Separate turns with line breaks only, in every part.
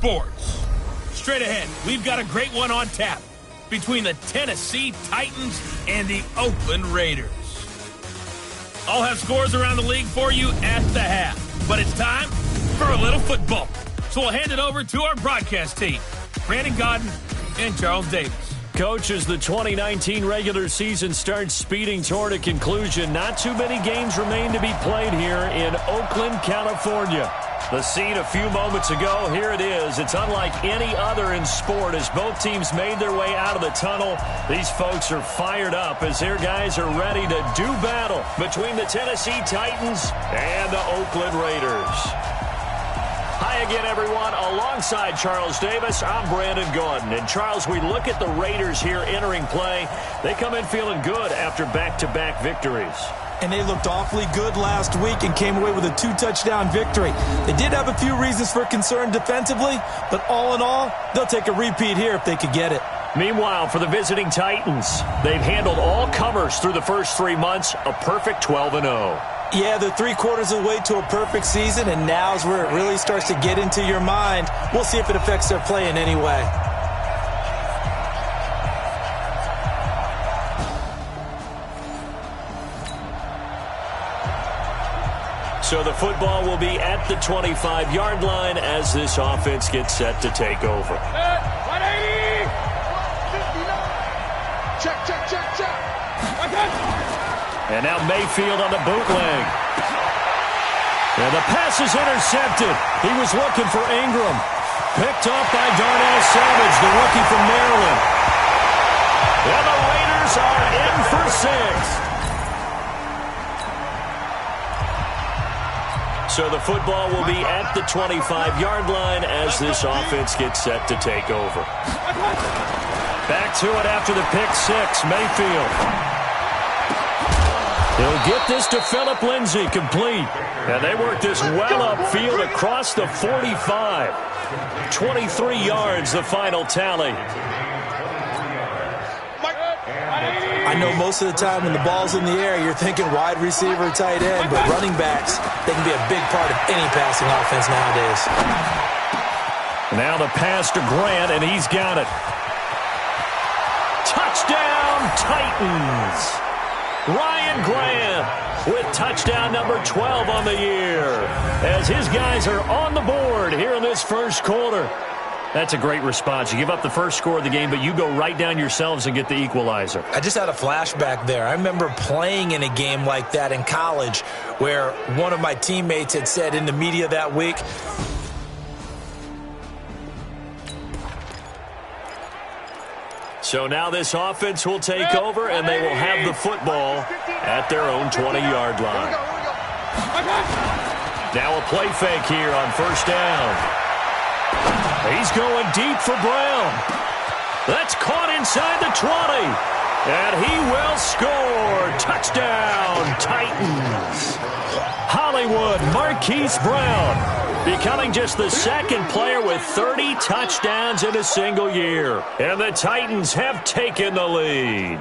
sports. Straight ahead, we've got a great one on tap between the Tennessee Titans and the Oakland Raiders. I'll have scores around the league for you at the half, but it's time for a little football. So we'll hand it over to our broadcast team, Brandon Gaudin and Charles Davis.
Coach, as the 2019 regular season starts speeding toward a conclusion, not too many games remain to be played here in Oakland, California. The scene a few moments ago, here it is. It's unlike any other in sport as both teams made their way out of the tunnel. These folks are fired up as their guys are ready to do battle between the Tennessee Titans and the Oakland Raiders. Hi again, everyone. Alongside Charles Davis, I'm Brandon Gaudin. And Charles, we look at the Raiders here entering play. They come in feeling good after back-to-back victories.
And they looked awfully good last week and came away with a 2-touchdown victory. They did have a few reasons for concern defensively, but all in all, they'll take a repeat here if they could get it.
Meanwhile, for the visiting Titans, they've handled all comers through the first 3 months, a perfect 12-0.
Yeah, they're 3/4 of the way to a perfect season, and now's where it really starts to get into your mind. We'll see if it affects their play in any way.
So the football will be at the 25-yard line as this offense gets set to take over.
180! Check.
And now Mayfield on the bootleg. And the pass is intercepted. He was looking for Ingram. Picked up by Darnell Savage, the rookie from Maryland. And the Raiders are in for 6. So the football will be at the 25-yard line as this offense gets set to take over. Back to it after the pick 6, Mayfield. He'll get this to Phillip Lindsay, complete. And they work this well upfield across the 45. 23 yards, the final tally.
I know most of the time when the ball's in the air, you're thinking wide receiver, tight end, but running backs, they can be a big part of any passing offense nowadays.
Now the pass to Grant, and he's got it. Touchdown, Titans! Ryan Grant with touchdown number 12 on the year as his guys are on the board here in this first quarter. That's a great response. You give up the first score of the game, but you go right down yourselves and get the equalizer.
I just had a flashback there. I remember playing in a game like that in college where one of my teammates had said in the media that week,
so now this offense will take over, and they will have the football at their own 20-yard line. Now a play fake here on first down. He's going deep for Brown. That's caught inside the 20. And he will score. Touchdown, Titans. Hollywood Marquise Brown becoming just the second player with 30 touchdowns in a single year. And the Titans have taken the lead.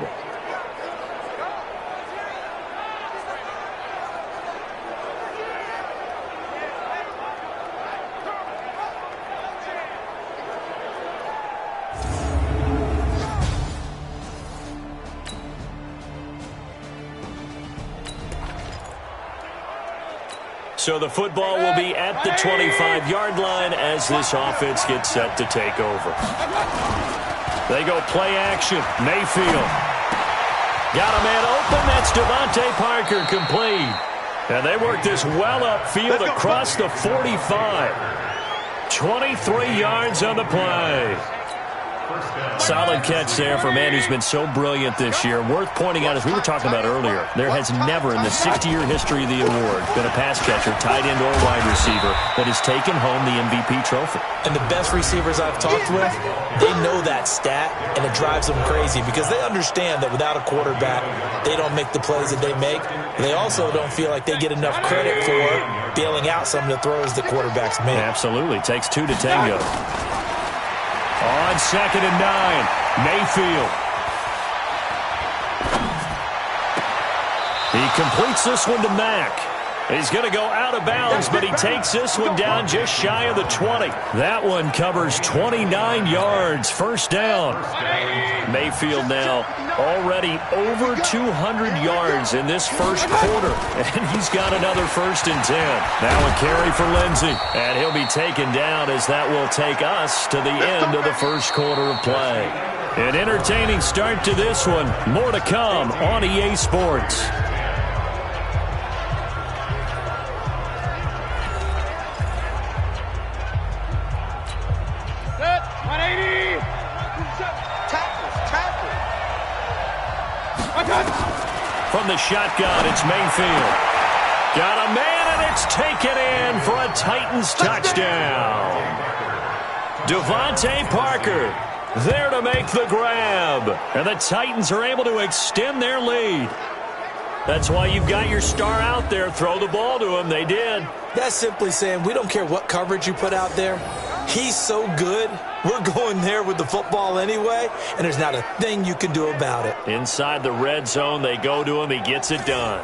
So the football will be at the 25-yard line as this offense gets set to take over. They go play action. Mayfield. Got a man open. That's Devontae Parker, complete. And they work this well upfield across the 45. 23 yards on the play. Solid catch there for a man who's been so brilliant this year. Worth pointing out, as we were talking about earlier, there has never in the 60-year history of the award been a pass catcher, tight end, or wide receiver that has taken home the MVP trophy.
And the best receivers I've talked with, they know that stat, and it drives them crazy because they understand that without a quarterback, they don't make the plays that they make. They also don't feel like they get enough credit for bailing out some of the throws the quarterbacks make.
Absolutely. Takes two to tango. On 2nd and 9, Mayfield. He completes this one to Mack. He's going to go out of bounds, but he takes this one down just shy of the 20. That one covers 29 yards. First down. Mayfield now already over 200 yards in this first quarter, and he's got another 1st and 10. Now a carry for Lindsey, and he'll be taken down as that will take us to the end of the first quarter of play. An entertaining start to this one. More to come on EA Sports. From the shotgun, it's Mayfield. Got a man, and it's taken in for a Titans touchdown. Devontae Parker there to make the grab. And the Titans are able to extend their lead. That's why you've got your star out there. Throw the ball to him. They did.
That's simply saying we don't care what coverage you put out there. He's so good. We're going there with the football anyway, and there's not a thing you can do about it.
Inside the red zone, they go to him. He gets it done.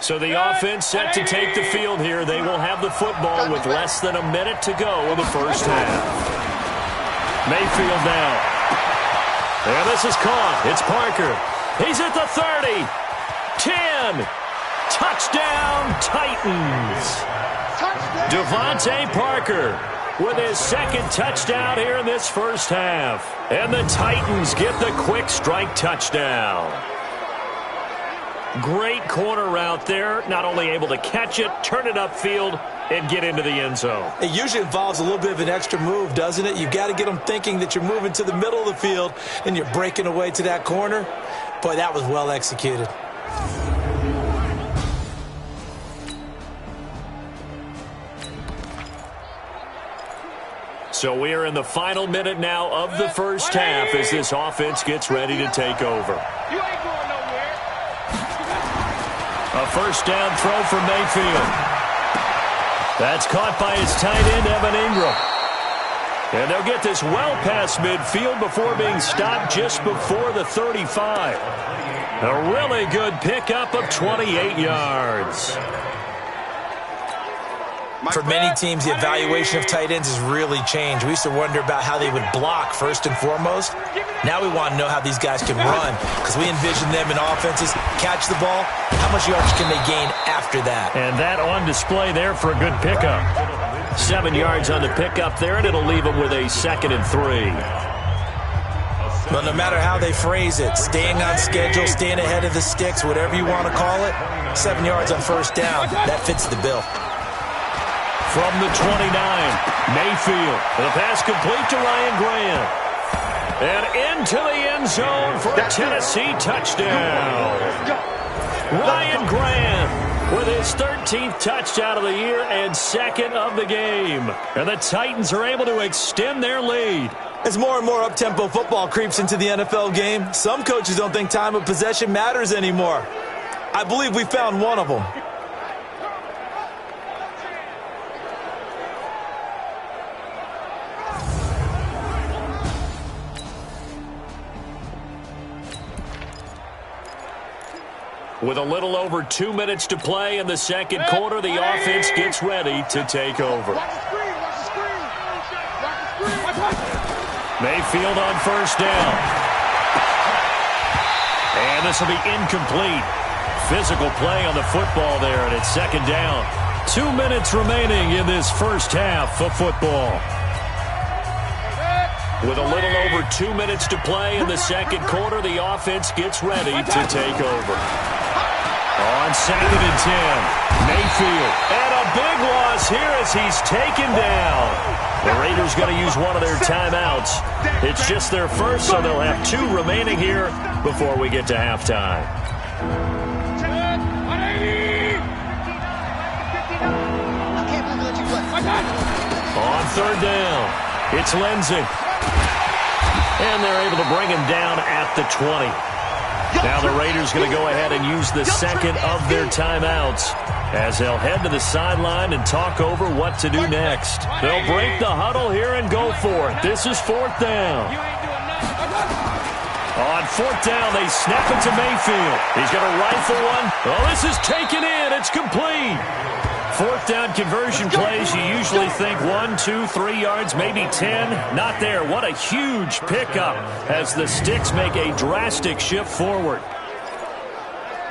So the offense set to take the field here. They will have the football with less than a minute to go in the first half. Mayfield now. And this is caught. It's Parker. He's at the 30. 10. Touchdown, Titans. Devontae Parker with his 2nd touchdown here in this first half. And the Titans get the quick strike touchdown. Great corner route there. Not only able to catch it, turn it upfield, and get into the end zone.
It usually involves a little bit of an extra move, doesn't it? You've got to get them thinking that you're moving to the middle of the field and you're breaking away to that corner. Boy, that was well executed.
So we are in the final minute now of the first half as this offense gets ready to take over.
You ain't going nowhere.
A first down throw for Mayfield. That's caught by his tight end, Evan Ingram. And they'll get this well past midfield before being stopped just before the 35. A really good pickup of 28 yards.
For many teams, the evaluation of tight ends has really changed. We used to wonder about how they would block first and foremost. Now we want to know how these guys can run because we envision them in offenses, catch the ball. How much yards can they gain after that?
And that on display there for a good pickup. 7 yards on the pickup there, and it'll leave them with a 2nd and 3.
But no matter how they phrase it, staying on schedule, staying ahead of the sticks, whatever you want to call it, 7 yards on first down, that fits the bill.
From the 29, Mayfield. The pass complete to Ryan Grant. And into the end zone for a Tennessee touchdown. Ryan Grant with his 13th touchdown of the year and 2nd of the game. And the Titans are able to extend their lead.
As more and more up-tempo football creeps into the NFL game, some coaches don't think time of possession matters anymore. I believe we found one of them.
With a little over 2 minutes to play in the second quarter, the offense gets ready to take over. Mayfield on first down. And this will be incomplete. Physical play on the football there, and it's 2nd down. 2 minutes remaining in this first half of football. With a little over 2 minutes to play in the second quarter, the offense gets ready to take over. On 2nd and 10, Mayfield. And a big loss here as he's taken down. The Raiders going to use one of their timeouts. It's just their first, so they'll have 2 remaining here before we get to halftime. On 3rd down, it's Lindsey. And they're able to bring him down at the 20. Now the Raiders going to go ahead and use the second of their timeouts as they'll head to the sideline and talk over what to do next. They'll break the huddle here and go for it. This is 4th down. On 4th down, they snap it to Mayfield. He's going to rifle one. Oh, this is taken in. It's complete. 4th down conversion plays, you usually think 1, 2, 3 yards, maybe 10. Not there. What a huge pickup as the Sticks make a drastic shift forward.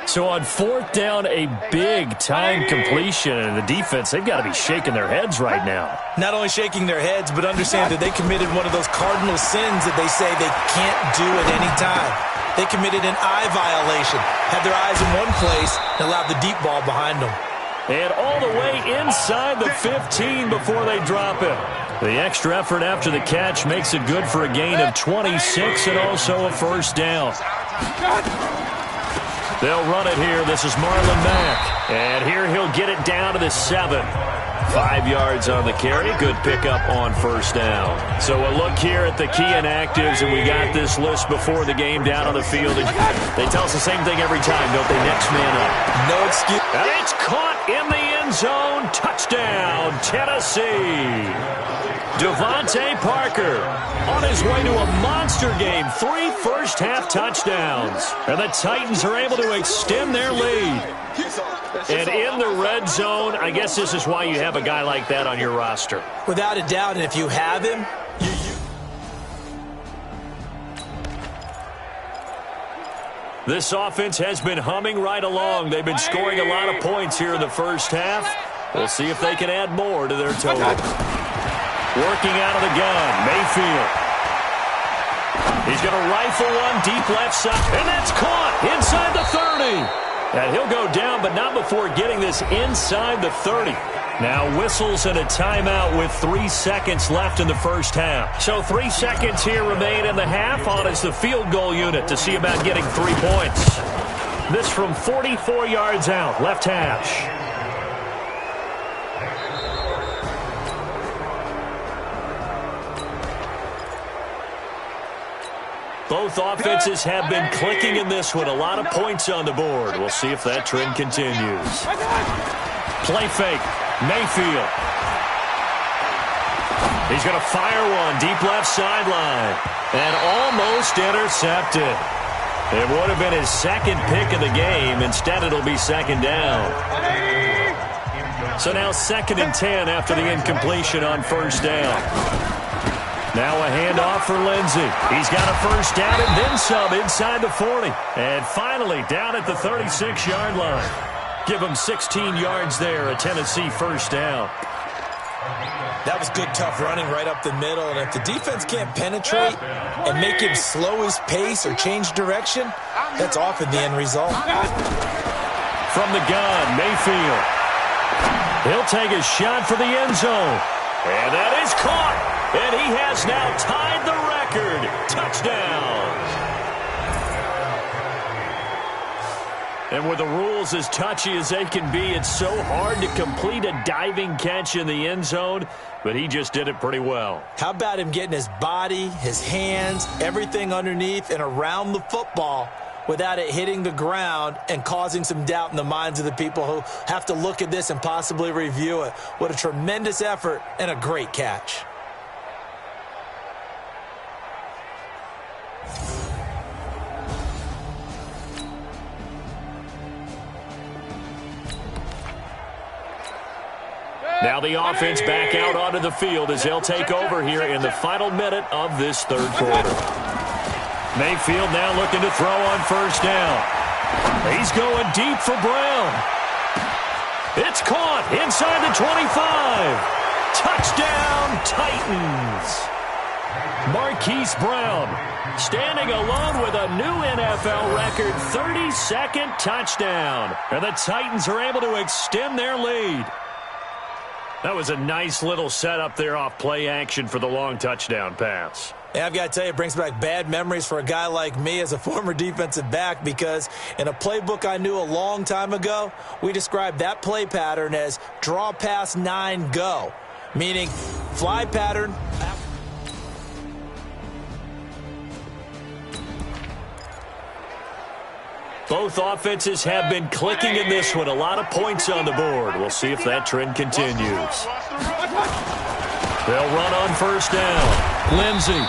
So on 4th down, a big-time completion, and the defense, they've got to be shaking their heads right now.
Not only shaking their heads, but understand that they committed one of those cardinal sins that they say they can't do at any time. They committed an eye violation, had their eyes in one place, and allowed the deep ball behind them.
And all the way inside the 15 before they drop it. The extra effort after the catch makes it good for a gain of 26 and also a 1st down. They'll run it here. This is Marlon Mack. And here he'll get it down to the 7. 5 yards on the carry. Good pickup on 1st down. So a look here at the key inactives, and we got this list before the game down on the field. And they tell us the same thing every time, don't they? Next man up.
No excuse.
And it's caught in the end zone. Touchdown, Tennessee. Devontae Parker on his way to a monster game. 3 first-half touchdowns. And the Titans are able to extend their lead. And in the red zone, I guess this is why you have a guy like that on your roster.
Without a doubt, and if you have him,
This offense has been humming right along. They've been scoring a lot of points here in the first half. We'll see if they can add more to their total. Working out of the gun, Mayfield. He's going to rifle one deep left side, and that's caught inside the 30. And he'll go down, but not before getting this inside the 30. Now whistles and a timeout with 3 seconds left in the first half. So 3 seconds here remain in the half. On is the field goal unit to see about getting 3 points. This from 44 yards out, left hash. Both offenses have been clicking in this one. A lot of points on the board. We'll see if that trend continues. Play fake. Mayfield. He's going to fire one deep left sideline. And almost intercepted. It would have been his second pick of the game. Instead, it'll be 2nd down. So now 2nd and 10 after the incompletion on 1st down. Now a handoff for Lindsey. He's got a 1st down and then some inside the 40. And finally down at the 36-yard line. Give him 16 yards there, a Tennessee 1st down.
That was good, tough running right up the middle. And if the defense can't penetrate and make him slow his pace or change direction, that's often the end result.
From the gun, Mayfield. He'll take a shot for the end zone. And that is caught. And he has now tied the record. Touchdown. And with the rules as touchy as they can be, it's so hard to complete a diving catch in the end zone, but he just did it pretty well. How about him getting his body, his hands, everything underneath and around the football without it hitting the ground and causing some doubt in the minds of the people who have to look at this and possibly review it. What a tremendous effort and a great catch. Now the offense back out onto the field as they'll take over here in the final minute of this 3rd quarter. Mayfield now looking to throw on 1st down. He's going deep for Brown. It's caught inside the 25. Touchdown, Titans. Marquise Brown standing alone with a new NFL record 32nd touchdown. And the Titans are able to extend their lead. That was a nice little setup there off play action for the long touchdown pass.
Yeah, I've got to tell you, it brings back bad memories for a guy like me as a former defensive back, because in a playbook I knew a long time ago, we described that play pattern as draw pass 9 go, meaning fly pattern.
Both offenses have been clicking in this one. A lot of points on the board. We'll see if that trend continues. They'll run on first down. Lindsey.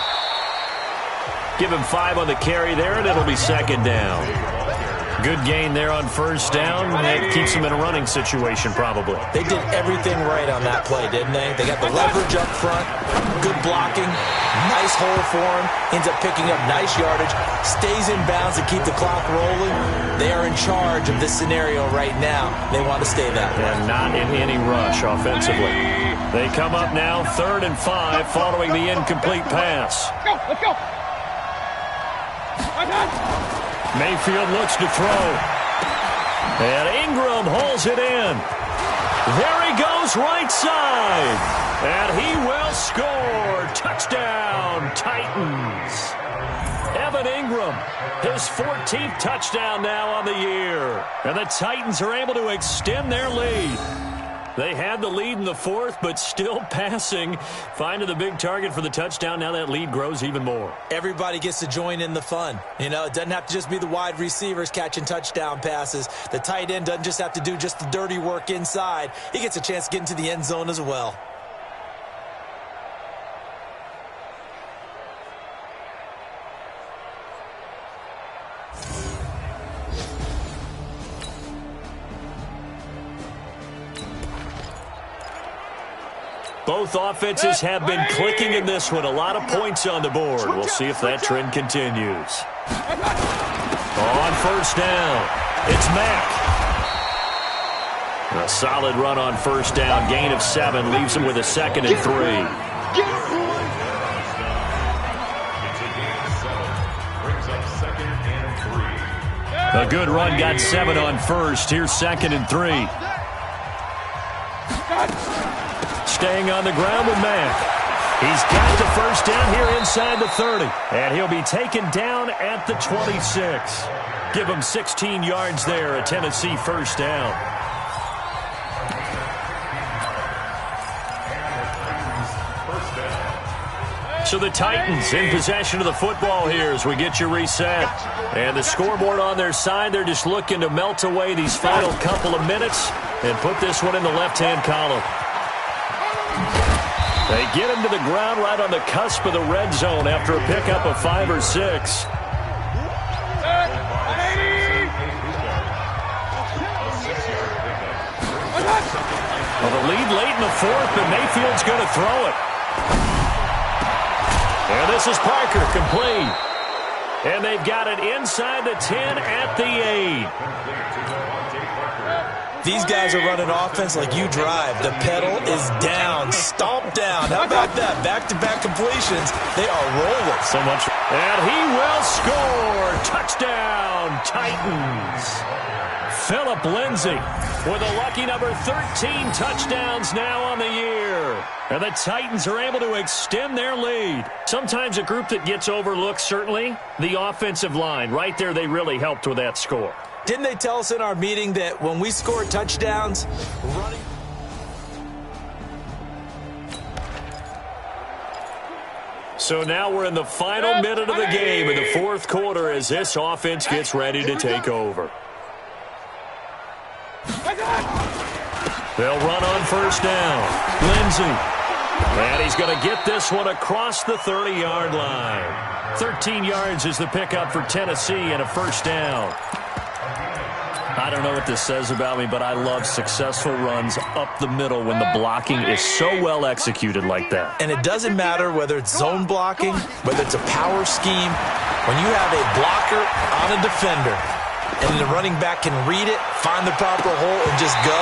Give him 5 on the carry there, and it'll be second down. Good gain there on first down. That keeps them in a running situation, probably.
They did everything right on that play, didn't they? They got the leverage up front, good blocking, nice hole for him, ends up picking up nice yardage, stays in bounds to keep the clock rolling. They are in charge of this scenario right now. They want to stay that way.
And not in any rush offensively. They come up now 3rd and 5 following the incomplete pass.
Let's go.
Mayfield looks to throw. And Ingram holds it in. There he goes right side. And he will score. Touchdown, Titans. Evan Ingram, his 14th touchdown now on the year. And the Titans are able to extend their lead. They had the lead in the 4th, but still passing. Finding the big target for the touchdown. Now that lead grows even more.
Everybody gets to join in the fun. You know, it doesn't have to just be the wide receivers catching touchdown passes. The tight end doesn't just have to do just the dirty work inside. He gets a chance to get into the end zone as well.
Both offenses have been clicking in this one. A lot of points on the board. We'll see if that trend continues. On first down, it's Mack. A solid run on first down. Gain of 7 leaves him with a 2nd and 3. A good run, got 7 on first. Here's 2nd and 3. Staying on the ground with Mack. He's got the first down here inside the 30. And he'll be taken down at the 26. Give him 16 yards there, a Tennessee first down. So the Titans in possession of the football here as we get you reset. And the scoreboard on their side, they're just looking to melt away these final couple of minutes and put this one in the left-hand column. They get him to the ground right on the cusp of the red zone after a pickup of 5 or 6. Well, the lead late in the 4th, but Mayfield's going to throw it. And this is Parker, complete. And they've got it inside the 10 at the 8.
These guys are running offense like you drive. The pedal is down, stomped down. How about that? Back-to-back completions. They are rolling.
So much. And he will score. Touchdown, Titans. Philip Lindsay with a lucky number 13 touchdowns now on the year. And the Titans are able to extend their lead. Sometimes a group that gets overlooked, certainly, the offensive line. Right there, they really helped with that score.
Didn't they tell us in our meeting that when we score touchdowns, running...
So now we're in the final minute of the game in the 4th quarter as this offense gets ready to take over. They'll run on first down. Lindsey. And he's going to get this one across the 30-yard line. 13 yards is the pickup for Tennessee and a first down. I don't know what this says about me, but I love successful runs up the middle when the blocking is so well executed like that.
And it doesn't matter whether it's zone blocking, whether it's a power scheme. When you have a blocker on a defender and the running back can read it, find the proper hole, and just go,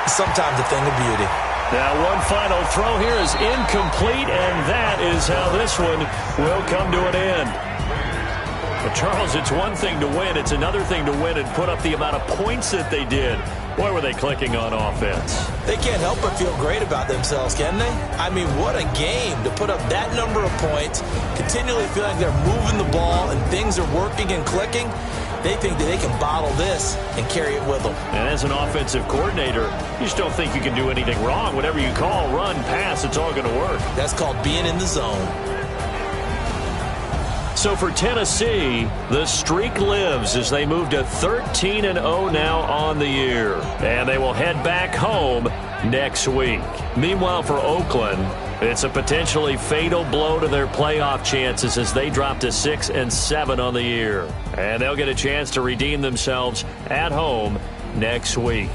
it's sometimes a thing of beauty.
Now one final throw here is incomplete, and that is how this one will come to an end. But Charles, it's one thing to win. It's another thing to win and put up the amount of points that they did. Boy, were they clicking on offense.
They can't help but feel great about themselves, can they? I mean, what a game to put up that number of points, continually feeling like they're moving the ball and things are working and clicking. They think that they can bottle this and carry it with them.
And as an offensive coordinator, you just don't think you can do anything wrong. Whatever you call, run, pass, it's all going to work.
That's called being in the zone.
So for Tennessee, the streak lives as they move to 13-0 now on the year. And they will head back home next week. Meanwhile, for Oakland, it's a potentially fatal blow to their playoff chances as they drop to 6-7 on the year. And they'll get a chance to redeem themselves at home next week.